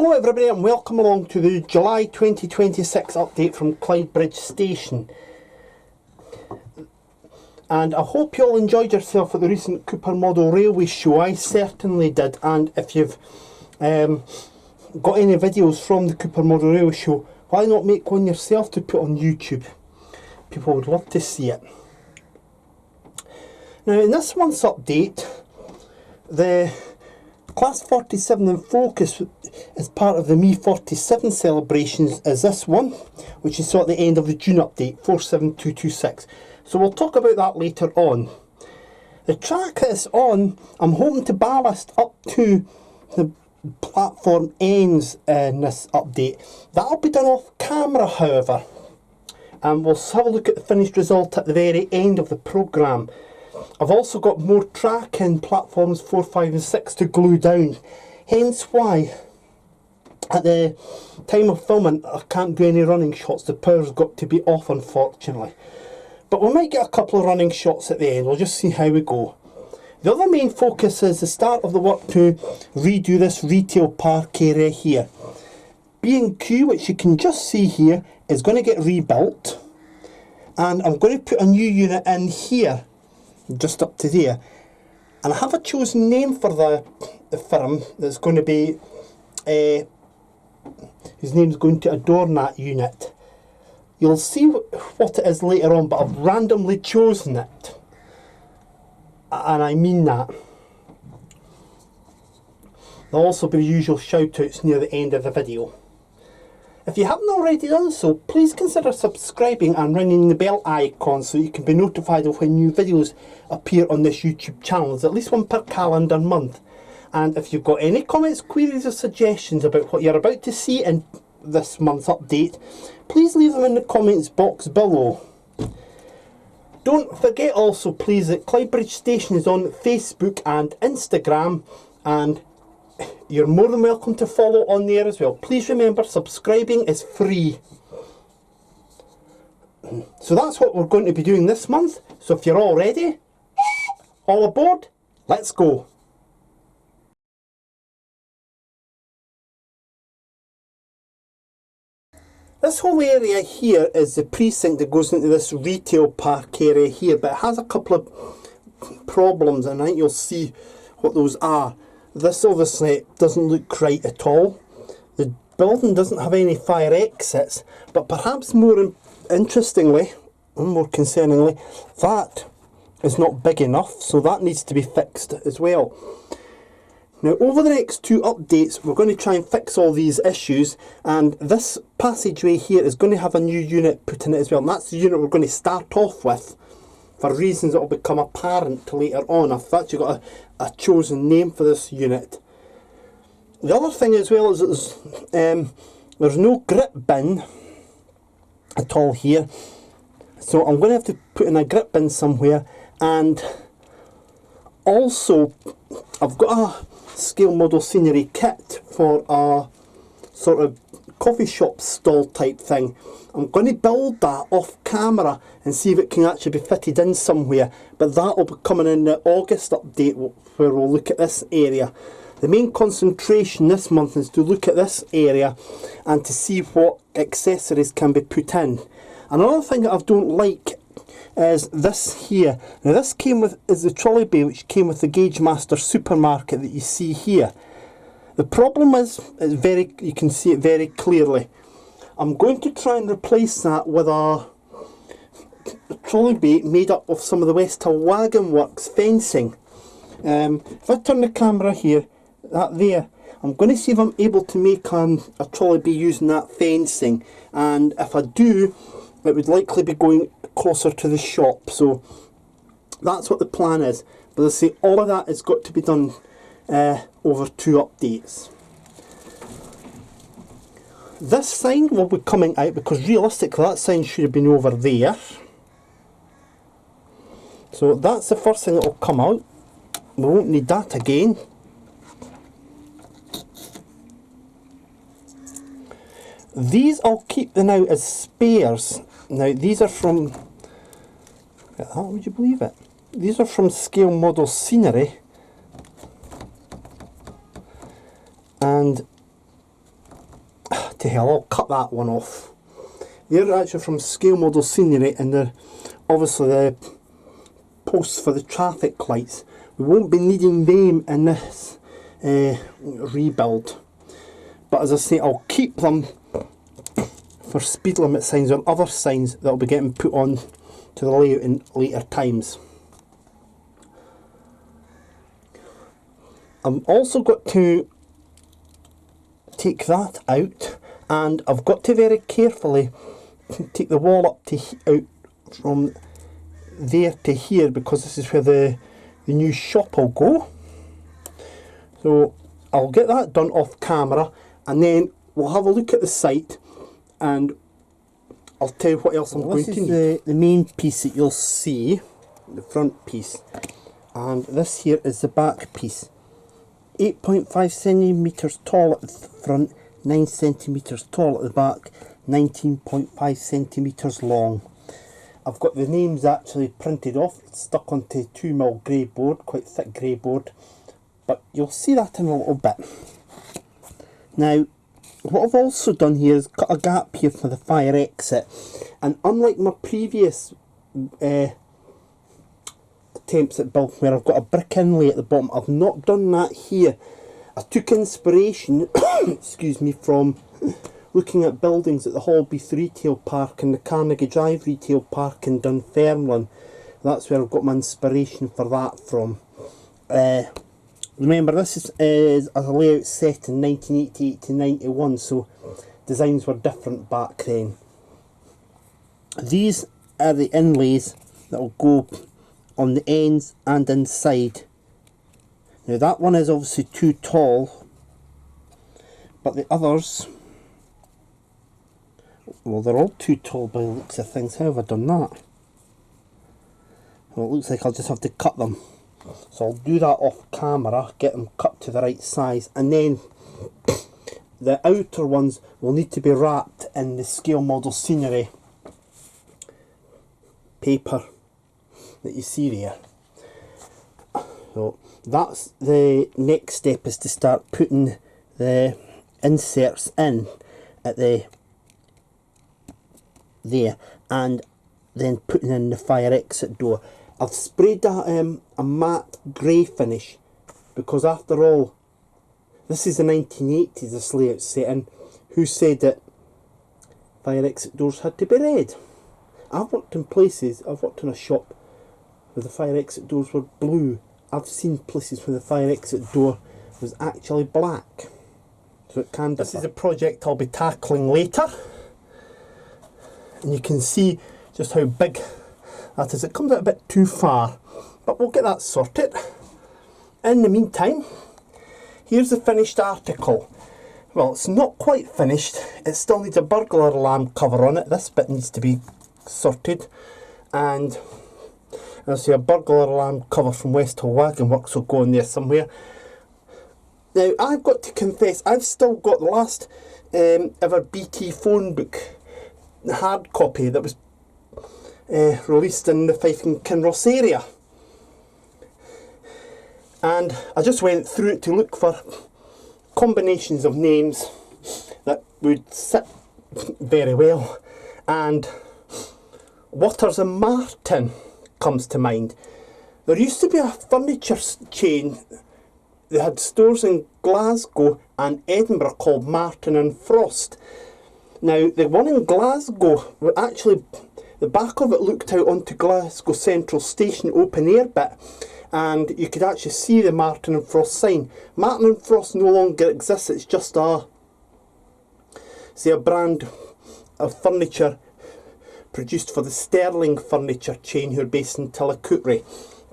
Hello everybody and welcome along to the July 2026 update from Clydebridge station. And I hope you all enjoyed yourself at the recent Cooper Model Railway show. I certainly did, and if you've got any videos from the Cooper Model Railway show, why not make one yourself to put on YouTube? People would love to see it. Now in this month's update, the Class 47 in focus as part of the Me 47 celebrations is this one, which you saw at the end of the June update, 47226. So we'll talk about that later on. The track that it's on, I'm hoping to ballast up to the platform ends in this update. That'll be done off camera, however, and we'll have a look at the finished result at the very end of the programme. I've also got more track in platforms 4, 5 and 6 to glue down, hence why at the time of filming I can't do any running shots. The power's got to be off, unfortunately, but we might get a couple of running shots at the end. We'll just see how we go. The other main focus is the start of the work to redo this retail park area here. B&Q, which you can just see here, is going to get rebuilt, and I'm going to put a new unit in here just up to there, and I have a chosen name for the firm that's going to be his name's going to adorn that unit. You'll see what it is later on, but I've randomly chosen it, and I mean that. There'll also be the usual shoutouts near the end of the video. If you haven't already done so, please consider subscribing and ringing the bell icon so you can be notified of when new videos appear on this YouTube channel. There's at least one per calendar month. And if you've got any comments, queries or suggestions about what you're about to see in this month's update, please leave them in the comments box below. Don't forget also please that Clydebridge Station is on Facebook and Instagram, and you're more than welcome to follow on there as well. Please remember, subscribing is free. So that's what we're going to be doing this month. So if you're all ready, all aboard, let's go. This whole area here is the precinct that goes into this retail park area here, but it has a couple of problems, and I think you'll see what those are. This obviously doesn't look right at all. The building doesn't have any fire exits, but perhaps more interestingly, and more concerningly, that is not big enough, so that needs to be fixed as well. Now over the next two updates we're going to try and fix all these issues, and this passageway here is going to have a new unit put in it as well, and that's the unit we're going to start off with for reasons that will become apparent later on. I've actually got a chosen name for this unit. The other thing as well is that there's no grip bin at all here, so I'm going to have to put in a grip bin somewhere. And also I've got a scale model scenery kit for a sort of coffee shop stall type thing. I'm going to build that off camera and see if it can actually be fitted in somewhere, but that will be coming in the August update where we'll look at this area. The main concentration this month is to look at this area and to see what accessories can be put in. Another thing that I don't like is this here. Now this came with is the trolley bay which came with the Gauge Master supermarket that you see here. The problem is you can see it very clearly. I'm going to try and replace that with a trolley bay made up of some of the West Hill Wagon Works fencing. If I turn the camera here, that there, I'm going to see if I'm able to make a trolley bay using that fencing, and if I do, it would likely be going closer to the shop. So that's what the plan is. But I say all of that has got to be done over two updates. This sign will be coming out because realistically that sign should have been over there. So that's the first thing that will come out. We won't need that again. These I'll keep them out as spares. Now these are from, how would you believe it? These are from Scale Model Scenery, and to hell, I'll cut that one off. They're actually from scale model scenery, and they're obviously the posts for the traffic lights. We won't be needing them in this rebuild, but as I say, I'll keep them for speed limit signs or other signs that will be getting put on to the layout in later times. I've also got to take that out, and I've got to very carefully take the wall up to out from there to here, because this is where the new shop will go. So I'll get that done off camera, and then we'll have a look at the site and I'll tell you what else I'm going to need. This is the main piece that you'll see, the front piece, and this here is the back piece. 8.5 centimetres tall at the front, 9 centimetres tall at the back, 19.5 centimetres long. I've got the names actually printed off, stuck onto 2mm grey board, quite thick grey board, but you'll see that in a little bit. Now, what I've also done here is cut a gap here for the fire exit, and unlike my previous attempts at building where I've got a brick inlay at the bottom, I've not done that here. I took inspiration excuse me, from looking at buildings at the Holbeath Retail Park and the Carnegie Drive Retail Park in Dunfermline. That's where I've got my inspiration for that from. Remember, this is a layout set in 1988 to 91, so designs were different back then. These are the inlays that will go on the ends and inside. Now that one is obviously too tall, but the others, well, they're all too tall by the looks of things. How have I done that? Well, it looks like I'll just have to cut them. So I'll do that off camera, get them cut to the right size, and then the outer ones will need to be wrapped in the scale model scenery paper that you see there. So that's the next step, is to start putting the inserts in at there, and then putting in the fire exit door. I've sprayed a matte grey finish because, after all, this is the 1980s, this layout set in. Who said that fire exit doors had to be red? I've worked in places, I've worked in a shop where the fire exit doors were blue. I've seen places where the fire exit door was actually black. So it can differ. This is a project I'll be tackling later, and you can see just how big that is. It comes out a bit too far, but we'll get that sorted. In the meantime, here's the finished article. Well, it's not quite finished. It still needs a burglar alarm cover on it. This bit needs to be sorted, and I see a burglar alarm cover from West Hill Wagon Works will go in there somewhere. Now, I've got to confess, I've still got the last ever BT phone book, the hard copy that was released in the Fife and Kinross area, and I just went through it to look for combinations of names that would sit very well, and Waters and Martin comes to mind. There used to be a furniture chain. They had stores in Glasgow and Edinburgh called Martin and Frost. Now, the one in Glasgow, actually, the back of it looked out onto Glasgow Central Station open air bit, and you could actually see the Martin and Frost sign. Martin and Frost no longer exists. It's just a brand of furniture produced for the Sterling Furniture chain, who are based in Tillicoultry.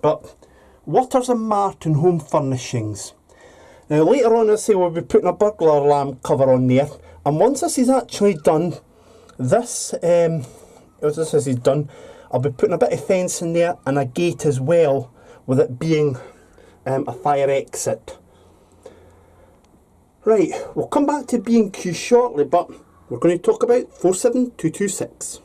But Waters and Martin Home Furnishings. Now, later on, I say we'll be putting a burglar alarm cover on there, and once this is actually done, once this is done, I'll be putting a bit of fence in there and a gate as well, with it being a fire exit. Right, we'll come back to B&Q shortly, but we're going to talk about 47226.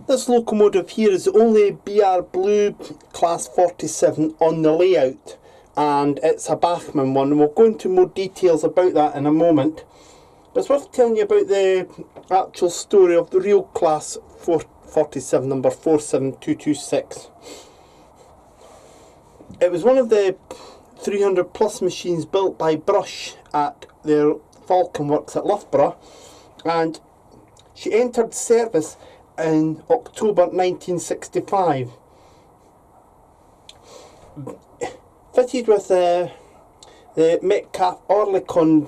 This locomotive here is the only BR Blue Class 47 on the layout. and it's a Bachmann one, and we'll go into more details about that in a moment. But it's worth telling you about the actual story of the real class 447, number 47226. It was one of the 300 plus machines built by Brush at their Falcon Works at Loughborough, and she entered service in October 1965. Fitted with the Metcalfe Oerlikon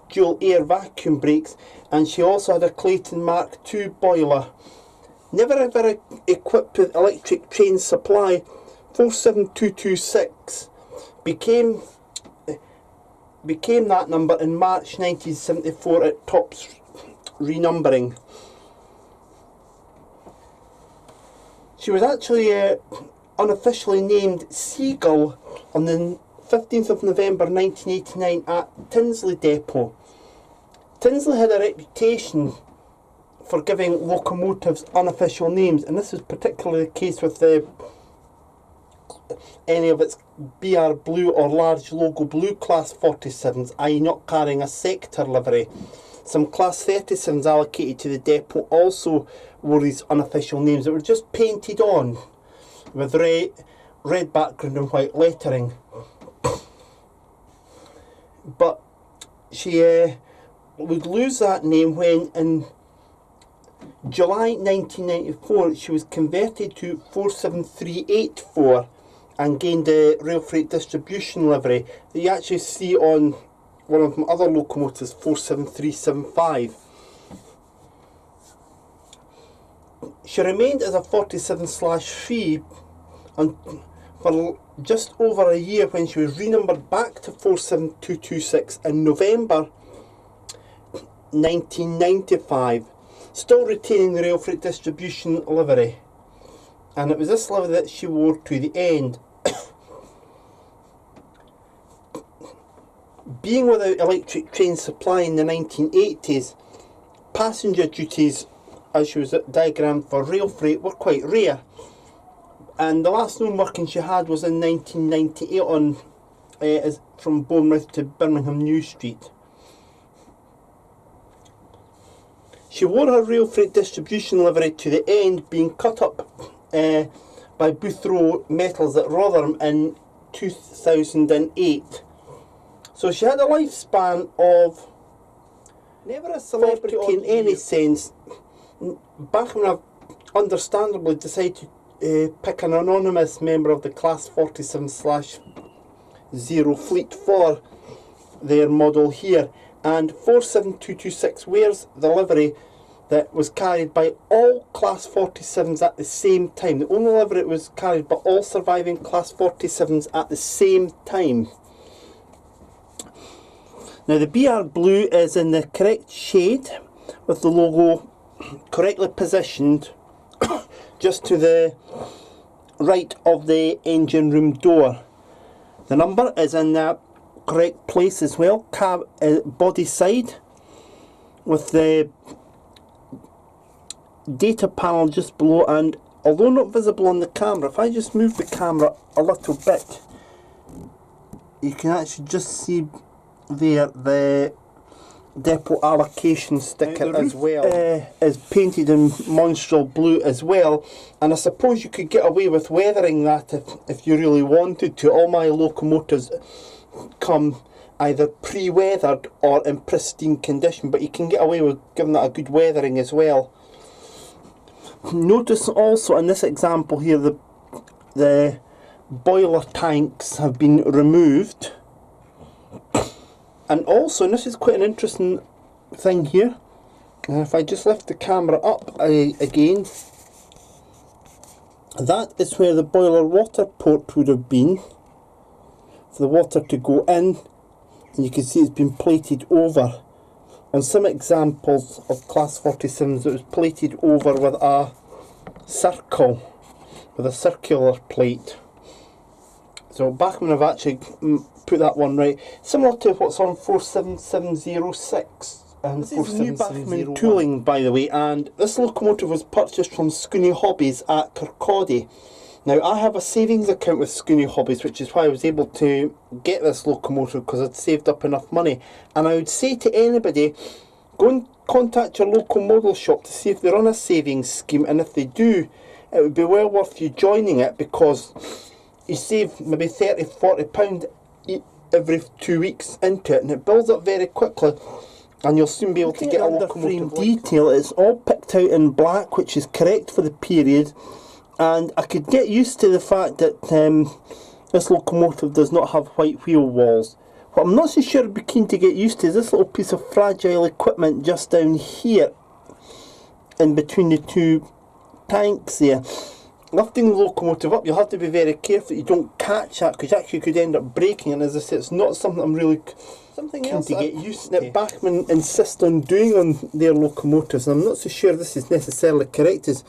dual air vacuum brakes, and she also had a Clayton Mark II boiler. Never ever equipped with electric train supply, 47226 became that number in March 1974 at Top's renumbering. She was actually unofficially named Seagull on the 15th of November 1989 at Tinsley Depot. Tinsley had a reputation for giving locomotives unofficial names, and this was particularly the case with any of its BR Blue or large logo blue class 47s, i.e. not carrying a sector livery. Some class 37s allocated to the depot also wore these unofficial names that were just painted on with red background and white lettering. But she would lose that name when in July 1994 she was converted to 47384 and gained a rail freight distribution livery that you actually see on one of my other locomotives, 47375. She remained as a 47/3 for just over a year when she was renumbered back to 47226 in November 1995, still retaining the rail freight distribution livery. And it was this livery that she wore to the end. Being without electric train supply in the 1980s, passenger duties, as she was diagrammed for rail freight, were quite rare. And the last known working she had was in 1998 on from Bournemouth to Birmingham New Street. She wore her rail freight distribution livery to the end, being cut up by Boothrow Metals at Rotherham in 2008. So she had a lifespan of never a celebrity in any sense. Bachmann have understandably decided to pick an anonymous member of the class 47/0 fleet for their model here, and 47226 wears the livery that was carried by all class 47s at the same time. The only livery that was carried by all surviving class 47s at the same time. Now the BR Blue is in the correct shade with the logo correctly positioned just to the right of the engine room door. The number is in the correct place as well, body side, with the data panel just below, and although not visible on the camera, if I just move the camera a little bit, you can actually just see there the depot allocation sticker as well. Is painted in monstral blue as well, and I suppose you could get away with weathering that if you really wanted to. All my locomotives come either pre-weathered or in pristine condition, but you can get away with giving that a good weathering as well. Notice also in this example here the boiler tanks have been removed. And also, and this is quite an interesting thing here, if I just lift the camera up again, that is where the boiler water port would have been, for the water to go in, and you can see it's been plated over. On some examples of class 47s it was plated over with a circle, with a circular plate. So Bachmann have actually put that one right, similar to what's on 47706 and 47701. New Bachmann tooling, by the way, and this locomotive was purchased from Scooney Hobbies at Kirkcaldy, Now, I have a savings account with Scooney Hobbies, which is why I was able to get this locomotive, because I'd saved up enough money. And I would say to anybody, go and contact your local model shop to see if they're on a savings scheme, and if they do, it would be well worth you joining it, because you save maybe £30–40 every 2 weeks into it, and it builds up very quickly, and you'll soon be able to get a locomotive. Detail, it's all picked out in black, which is correct for the period. And I could get used to the fact that this locomotive does not have white wheel walls. What I'm not so sure I'd be keen to get used to is this little piece of fragile equipment just down here, in between the two tanks there. Lifting the locomotive up, you'll have to be very careful that you don't catch that, because actually you could end up breaking. And as I say, it's not something I'm really keen to get used to. That Bachmann insist on doing on their locomotives, and I'm not so sure this is necessarily correct, is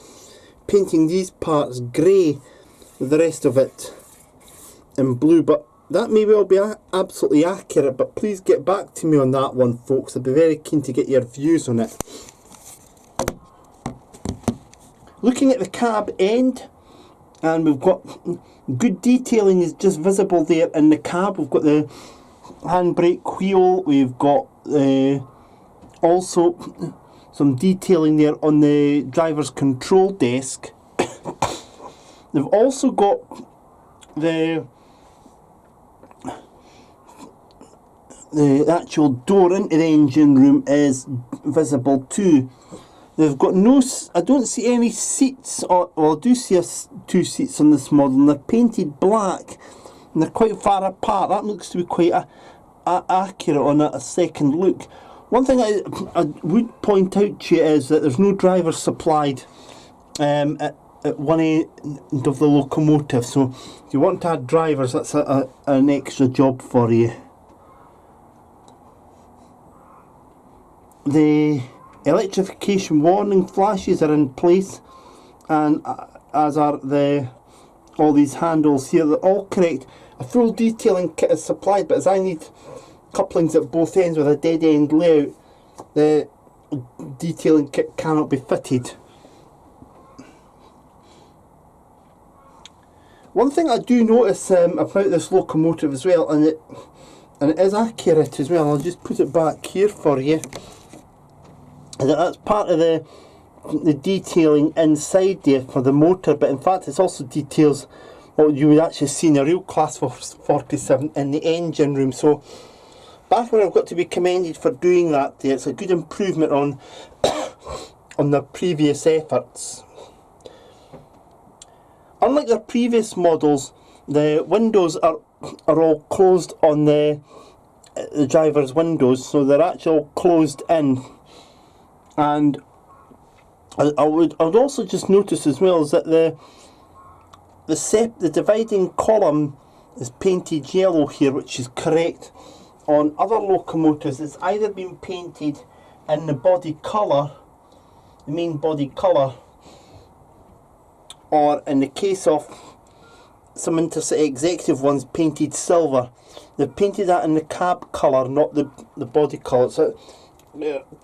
painting these parts grey with the rest of it in blue, but that may well be absolutely accurate. But please get back to me on that one, folks. I'd be very keen to get your views on it. Looking at the cab end, and we've got good detailing is just visible there in the cab. We've got the handbrake wheel, we've got also some detailing there on the driver's control desk. They've also got the actual door into the engine room is visible too. They've got no, I don't see any seats, well I do see two seats on this model, and they're painted black and they're quite far apart. That looks to be quite accurate on a second look. One thing I would point out to you is that there's no driver supplied at one end of the locomotive, so if you want to add drivers, that's an extra job for you. The electrification warning flashes are in place, and as are all these handles here. They're all correct. A full detailing kit is supplied, but as I need couplings at both ends with a dead end layout, the detailing kit cannot be fitted. One thing I do notice about this locomotive as well, and it is accurate as well, I'll just put it back here for you, that's part of the detailing inside there for the motor, but in fact it also details what you would actually see in a real Class 47 in the engine room. So Bachmann have got to be commended for doing that there. It's a good improvement on on their previous efforts. Unlike their previous models, the windows are all closed on the driver's windows, so they're actually closed in. And I would also just notice as well is that the dividing column is painted yellow here, which is correct. On other locomotives, it's either been painted in the body colour, the main body colour, or in the case of some Intercity Executive ones, painted silver. They've painted that in the cab colour, not the body colour. So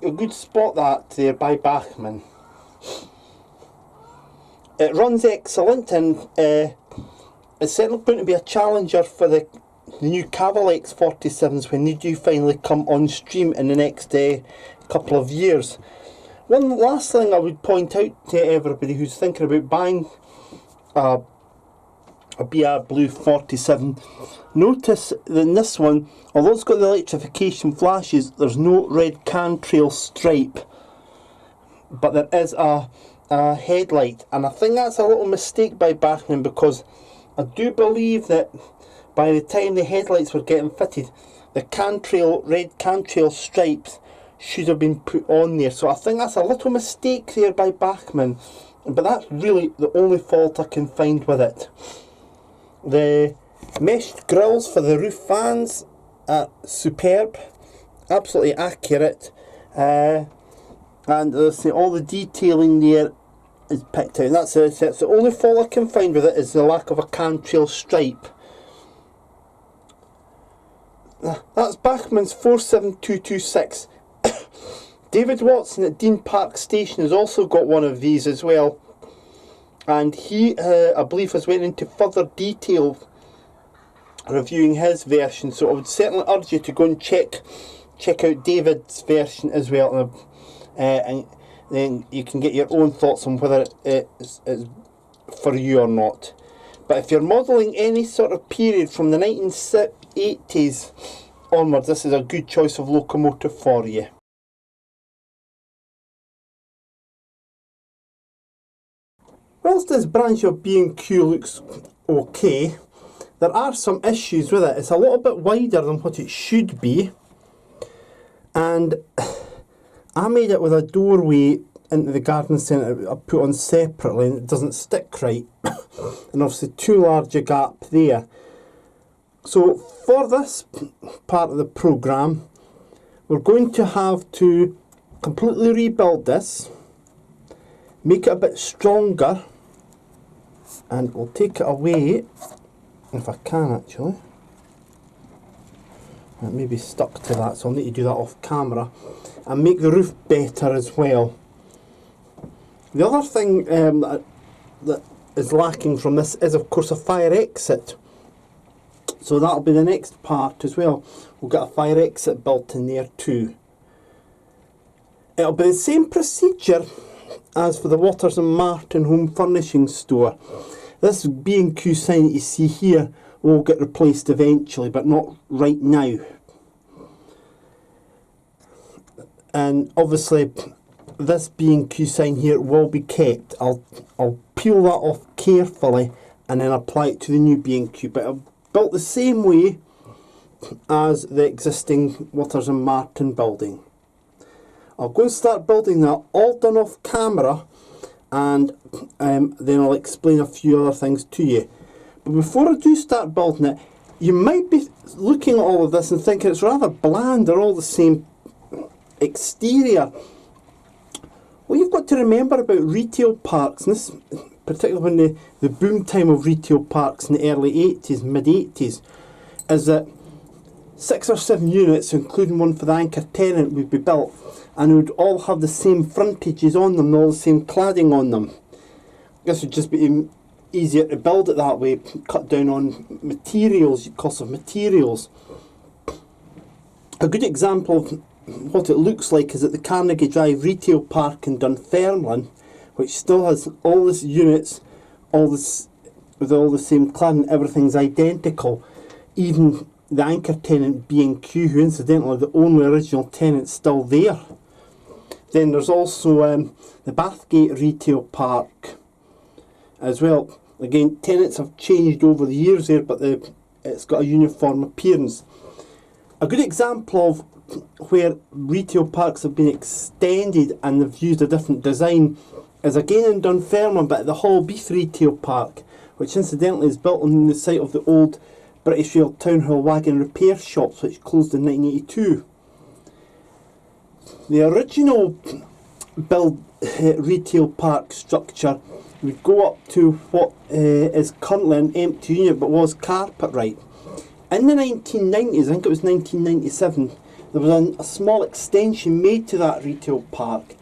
a good spot that there by Bachmann. It runs excellent, and it's certainly going to be a challenger for the new Cavalex 47s when they do finally come on stream in the next couple of years. One last thing I would point out to everybody who's thinking about buying a BR Blue 47, notice that in this one, although it's got the electrification flashes, there's no red cantrail stripe, but there is a headlight, and I think that's a little mistake by Bachmann, because I do believe that by the time the headlights were getting fitted, the red cantrail stripes should have been put on there. So I think that's a little mistake there by Bachmann, but that's really the only fault I can find with it. The meshed grills for the roof fans are superb, absolutely accurate, and as I say, all the detailing there is picked out. And that's the only fault I can find with it, is the lack of a cantrail stripe. That's Bachmann's 47226. David Watson at Dean Park Station has also got one of these as well, and he, I believe, has went into further detail reviewing his version, so I would certainly urge you to go and check out David's version as well, and then you can get your own thoughts on whether it is for you or not. But if you're modelling any sort of period from the 1980s onwards, this is a good choice of locomotive for you. Whilst this branch of B&Q looks okay, there are some issues with it. It's a little bit wider than what it should be, and I made it with a doorway into the garden centre I put on separately, and it doesn't stick right. And obviously too large a gap there. So for this part of the programme, we're going to have to completely rebuild this, make it a bit stronger, and we'll take it away, if I can actually. It may be stuck to that, so I'll need to do that off camera, and make the roof better as well. The other thing that is lacking from this is, of course, a fire exit. So that'll be the next part as well. We'll get a fire exit built in there too. It'll be the same procedure as for the Waters and Martin home furnishing store. This B&Q sign that you see here will get replaced eventually, but not right now. And obviously this B&Q sign here will be kept. I'll peel that off carefully and then apply it to the new B&Q, but I've built the same way as the existing Waters and Martin building. I'll go and start building that, all done off camera, and then I'll explain a few other things to you. But before I do start building it, you might be looking at all of this and thinking it's rather bland, they're all the same exterior. What you've got to remember about retail parks, and this, particularly when the boom time of retail parks in the early 80s, mid-80s, is that 6 or 7 units, including one for the anchor tenant, would be built, and would all have the same frontages on them, all the same cladding on them. This would just be easier to build it that way, cut down on materials, cost of materials. A good example of what it looks like is at the Carnegie Drive retail park in Dunfermline, which still has all these units, with all the same cladding, everything's identical. Even the anchor tenant B&Q, who incidentally the only original tenant still there. Then there's also the Bathgate retail park as well. Again, tenants have changed over the years there, but it's got a uniform appearance. A good example of where retail parks have been extended and they've used a different design is again in Dunfermline, but at the Hallbeath retail park, which incidentally is built on the site of the old British Rail Town Hall wagon repair shops, which closed in 1982. The original build retail park structure would go up to what is currently an empty unit but was Carpetright. In the 1990s, I think it was 1997, there was a small extension made to that retail park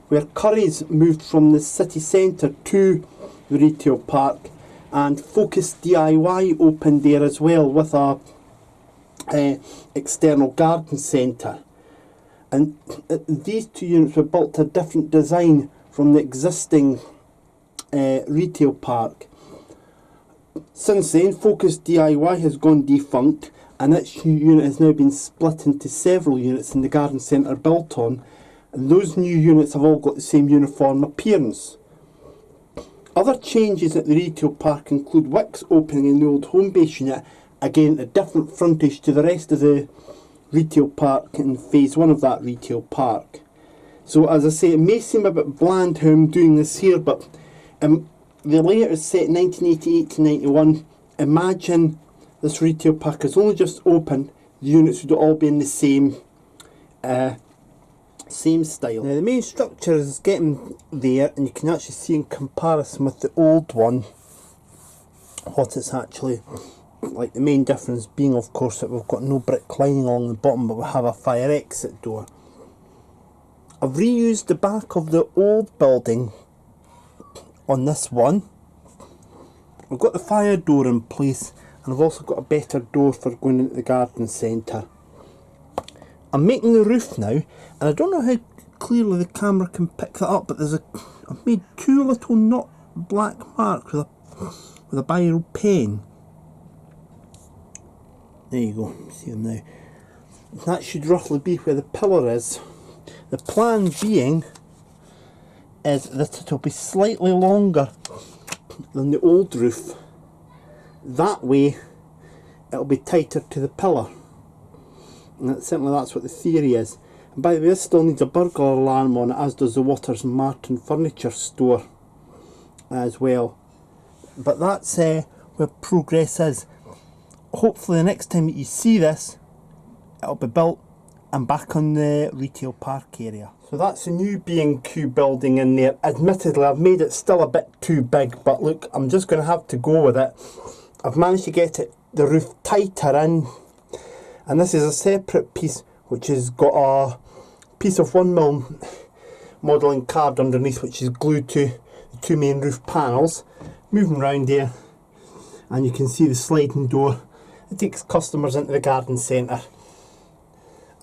where Curry's moved from the city centre to the retail park, and Focus DIY opened there as well with a external garden centre. And these two units were built to a different design from the existing retail park. Since then, Focus DIY has gone defunct, and its unit has now been split into several units in the garden centre built on, and those new units have all got the same uniform appearance. Other changes at the retail park include Wickes opening in the old home base unit, again a different frontage to the rest of the retail park in phase 1 of that retail park. So as I say, it may seem a bit bland how I'm doing this here, but the layout is set 1988 to 91. Imagine this retail park has only just opened, the units would all be in the same style. Now the main structure is getting there, and you can actually see in comparison with the old one what it's actually like. The main difference being, of course, that we've got no brick lining along the bottom, but we have a fire exit door. I've reused the back of the old building on this one, I've got the fire door in place, and I've also got a better door for going into the garden centre. I'm making the roof now, and I don't know how clearly the camera can pick that up, but I've made two little not black marks with a biro pen. There you go, see them now. That should roughly be where the pillar is. The plan being is that it'll be slightly longer than the old roof. That way it'll be tighter to the pillar. And certainly that's what the theory is. And by the way, this still needs a burglar alarm on it, as does the Waters and Martin furniture store as well. But that's where progress is. Hopefully the next time that you see this, it'll be built and back on the retail park area. So that's the new B&Q building in there. Admittedly, I've made it still a bit too big, but look, I'm just going to have to go with it. I've managed to get the roof tighter in, and this is a separate piece which has got a piece of 1mm modelling card underneath, which is glued to the two main roof panels. Moving around here, and you can see the sliding door. It takes customers into the garden centre.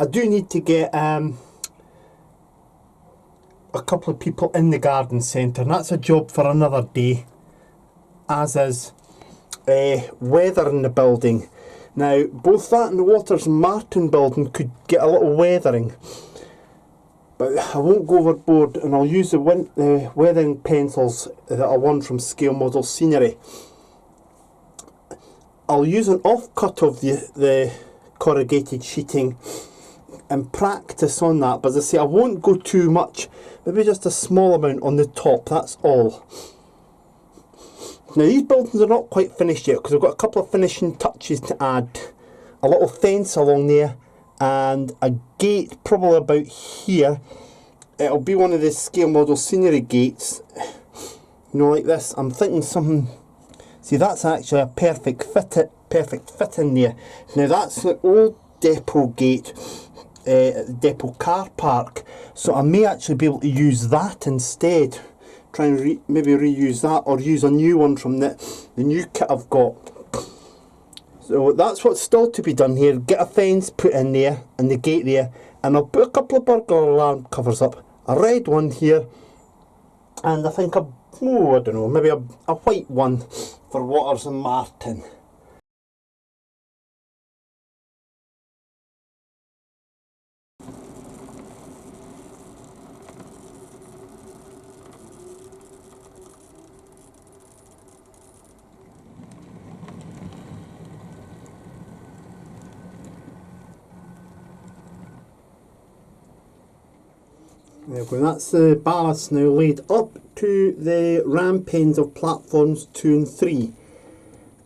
I do need to get a couple of people in the garden centre, and that's a job for another day, as is weathering the building. Now, both that and the Waters and Martin building could get a little weathering, but I won't go overboard, and I'll use the weathering pencils that I won from Scale Model Scenery. I'll use an offcut of the corrugated sheeting and practice on that, but as I say, I won't go too much, maybe just a small amount on the top, that's all. Now, these buildings are not quite finished yet, because I've got a couple of finishing touches to add. A little fence along there, and a gate probably about here. It'll be one of the Scale Model Scenery gates, you know, like this. I'm thinking something, see, that's actually a perfect fit in there. Now, that's the old depot gate, depot car park, so I may actually be able to use that instead. Try and maybe reuse that, or use a new one from the new kit I've got. So that's what's still to be done here. Get a fence put in there and the gate there, and I'll put a couple of burglar alarm covers up. A red one here, and I think I don't know, maybe a white one for Waters and Martin. There we go, that's the ballast now laid up to the ramp ends of platforms 2 and 3.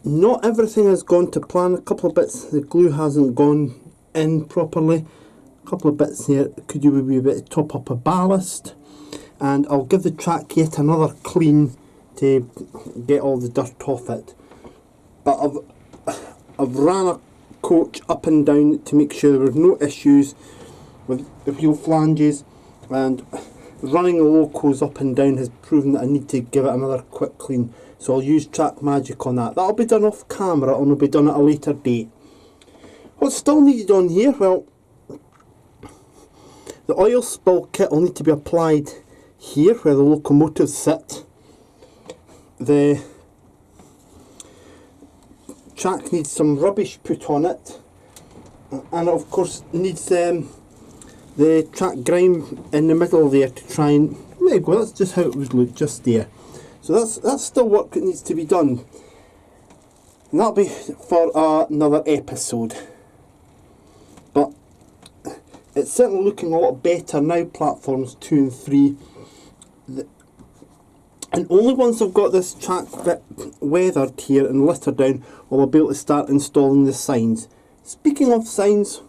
Not everything has gone to plan. A couple of bits, the glue hasn't gone in properly. A couple of bits here, could you maybe a bit of top up a ballast. And I'll give the track yet another clean to get all the dirt off it. But I've ran a coach up and down to make sure there were no issues with the wheel flanges. And running the locos up and down has proven that I need to give it another quick clean, so I'll use Track Magic on that. That'll be done off camera, and will be done at a later date. What's still needed on here? Well, the oil spill kit will need to be applied here where the locomotives sit. The track needs some rubbish put on it, and of course needs the track grime in the middle there to try and, there you go, that's just how it would look, just there. So that's still work that needs to be done, and that'll be for another episode. But it's certainly looking a lot better now, platforms 2 and 3. And only once I've got this track weathered here and littered down will I be able to start installing the signs. Speaking of signs,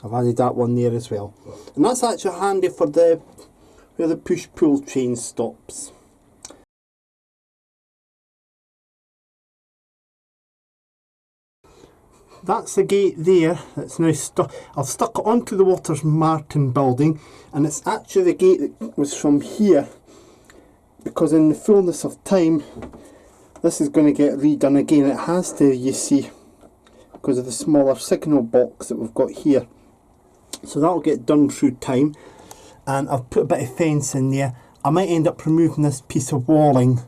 I've added that one there as well, and that's actually handy for where the push-pull train stops. That's the gate there. It's now stuck. I've stuck it onto the Waters Martin building, and it's actually the gate that was from here, because in the fullness of time This is going to get redone again. It has to, you see, because of the smaller signal box that we've got here. So that'll get done through time. And I've put a bit of fence in there. I might end up removing this piece of walling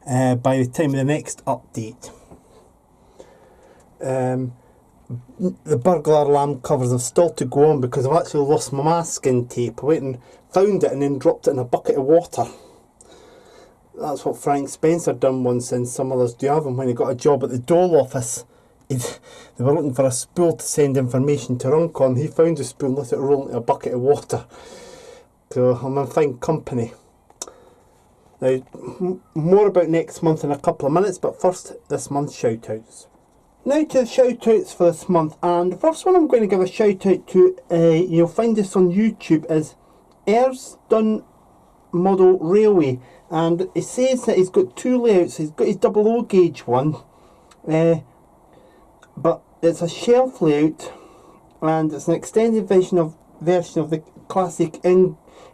by the time of the next update. The burglar alarm covers have still to go on because I've actually lost my masking tape. I went and found it and then dropped it in a bucket of water. That's what Frank Spencer done once, and some others do have him when he got a job at the Dole office. They were looking for a spool to send information to Runcorn. He found the spool and let it roll into a bucket of water. So I'm in fine company. Now, more about next month in a couple of minutes, but first, this month's shoutouts. Now to the shoutouts for this month, and the first one I'm going to give a shout out to, you'll find this on YouTube, is Ersdon Model Railway, and it says that he's got two layouts. He's got his 00 gauge one, but it's a shelf layout, and it's an extended version of the classic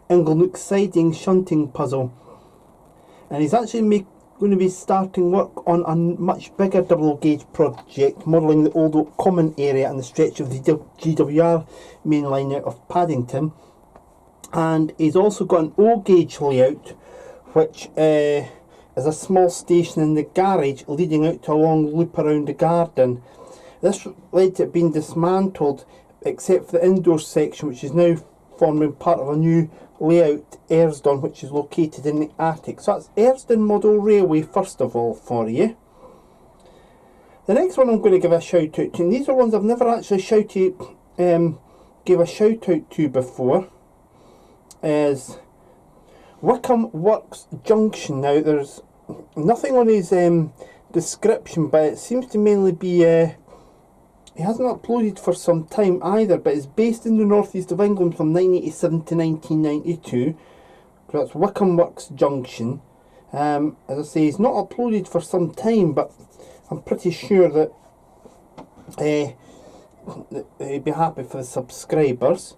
Inglenook siding shunting puzzle, and he's actually going to be starting work on a much bigger 00 gauge project, modelling the old Oak Common area and the stretch of the GWR main line out of Paddington. And he's also got an O gauge layout, which is a small station in the garage leading out to a long loop around the garden. This led to it being dismantled except for the indoor section, which is now forming part of a new layout, Ersdon, which is located in the attic. So that's Ersdon Model Railway first of all for you. The next one I'm going to give a shout out to, and these are ones I've never actually gave a shout out to before, is Wickham Works Junction. Now there's nothing on his description, but it seems to mainly be he hasn't uploaded for some time either, but it's based in the northeast of England from 1987 to 1992. So that's Wickham Works Junction. As I say, he's not uploaded for some time, but I'm pretty sure that he'd be happy for the subscribers.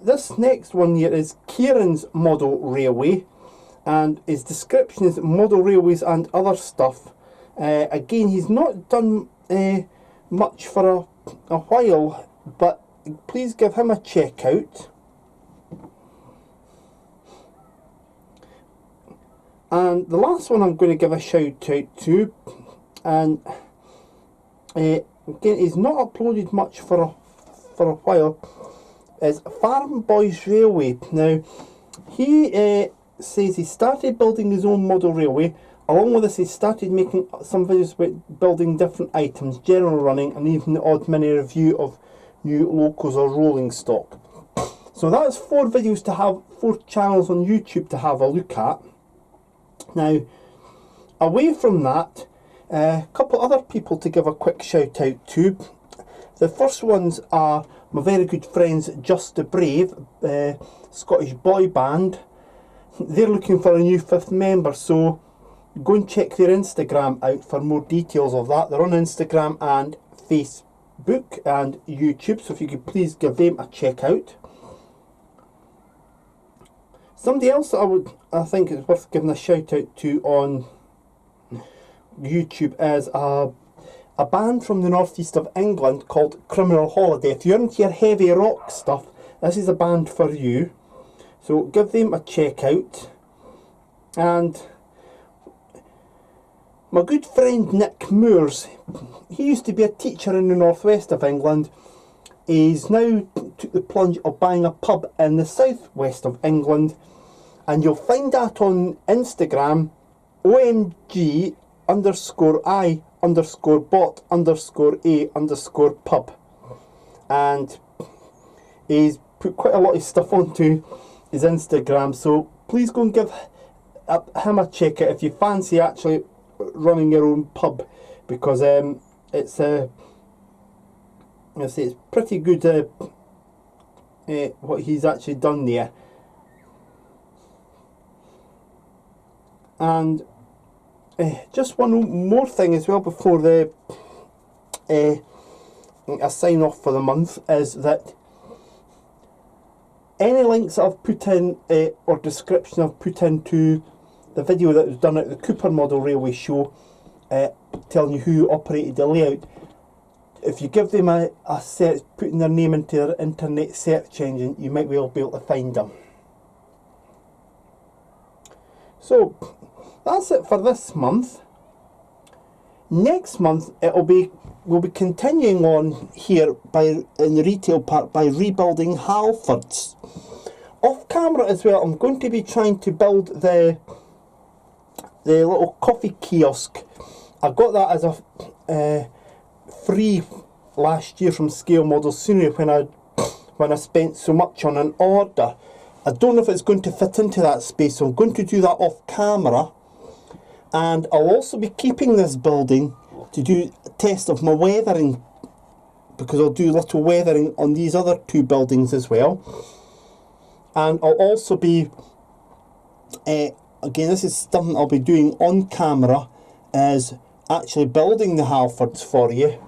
This next one here is Kieran's Model Railway, and his description is model railways and other stuff. Again, he's not done much for a while, but please give him a check out. And the last one I'm going to give a shout out to, and again, he's not uploaded much for a while, is Farm Boys Railway. Now, he says he started building his own model railway. Along with this, he started making some videos about building different items, general running, and even the odd mini review of new locos or rolling stock. So that's 4 videos to have, 4 channels on YouTube to have a look at. Now, away from that, a couple other people to give a quick shout out to. The first ones are my very good friends Just the Brave, Scottish boy band. They're looking for a new 5th member, so go and check their Instagram out for more details of that. They're on Instagram and Facebook and YouTube, so if you could please give them a check out. Somebody else that I think is worth giving a shout out to on YouTube is a band from the northeast of England called Criminal Holiday. If you're into your heavy rock stuff, this is a band for you, so give them a check out. And my good friend Nick Moores, he used to be a teacher in the northwest of England. He's now took the plunge of buying a pub in the southwest of England, and you'll find that on Instagram, OMG_I_bot_a_pub, and he's put quite a lot of stuff onto his Instagram, so please go and give him a check out if you fancy actually running your own pub, because it's it's pretty good what he's actually done there. And just one more thing as well before the I sign off for the month, is that any links that I've put in or description I've put into the video that was done at the Cooper Model Railway Show, telling you who operated the layout. If you give them a search, putting their name into their internet search engine, you might well be able to find them. So that's it for this month. Next month we'll be continuing on here in the retail park by rebuilding Halfords. Off camera as well, I'm going to be trying to build the little coffee kiosk. I got that as a free last year from Scale Model Scenery when I spent so much on an order. I don't know if it's going to fit into that space, so I'm going to do that off camera. And I'll also be keeping this building to do a test of my weathering, because I'll do little weathering on these other two buildings as well. And I'll also be, again, this is something I'll be doing on camera, is actually building the Halfords for you.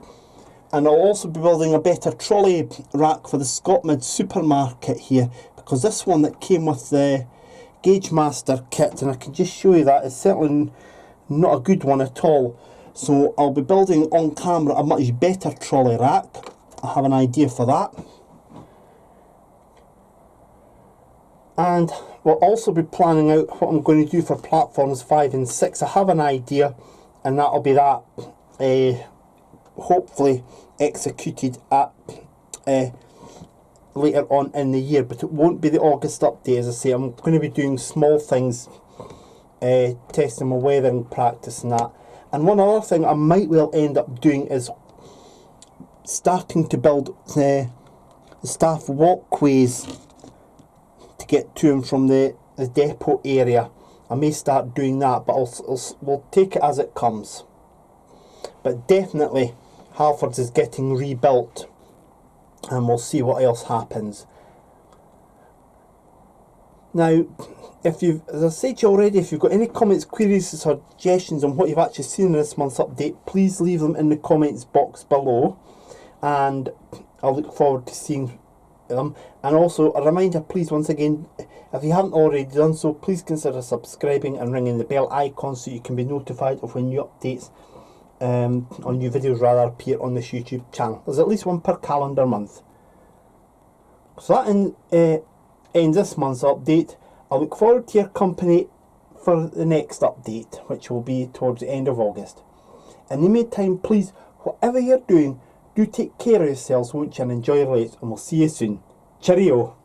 And I'll also be building a better trolley rack for the Scotmid supermarket here, because this one that came with the Gauge Master kit, and I can just show you that, is certainly not a good one at all. So I'll be building on camera a much better trolley rack. I have an idea for that. And we'll also be planning out what I'm going to do for platforms 5 and 6. I have an idea, and that'll be that hopefully executed at later on in the year, but it won't be the August update. As I say, I'm going to be doing small things, testing my weathering practice and that. And one other thing I might well end up doing is starting to build the staff walkways to get to and from the depot area. I may start doing that, but we'll take it as it comes. But definitely Halfords is getting rebuilt, and we'll see what else happens. Now, as I said to you already, if you've got any comments, queries, suggestions on what you've actually seen in this month's update, please leave them in the comments box below, and I'll look forward to seeing them. And also a reminder, please, once again, if you haven't already done so, please consider subscribing and ringing the bell icon so you can be notified of when new updates on new videos rather appear on this YouTube channel. There's at least one per calendar month. So that ends this month's update. I look forward to your company for the next update, which will be towards the end of August. In the meantime, please, whatever you're doing, do take care of yourselves, won't you, and enjoy your lives, and we'll see you soon. Cheerio!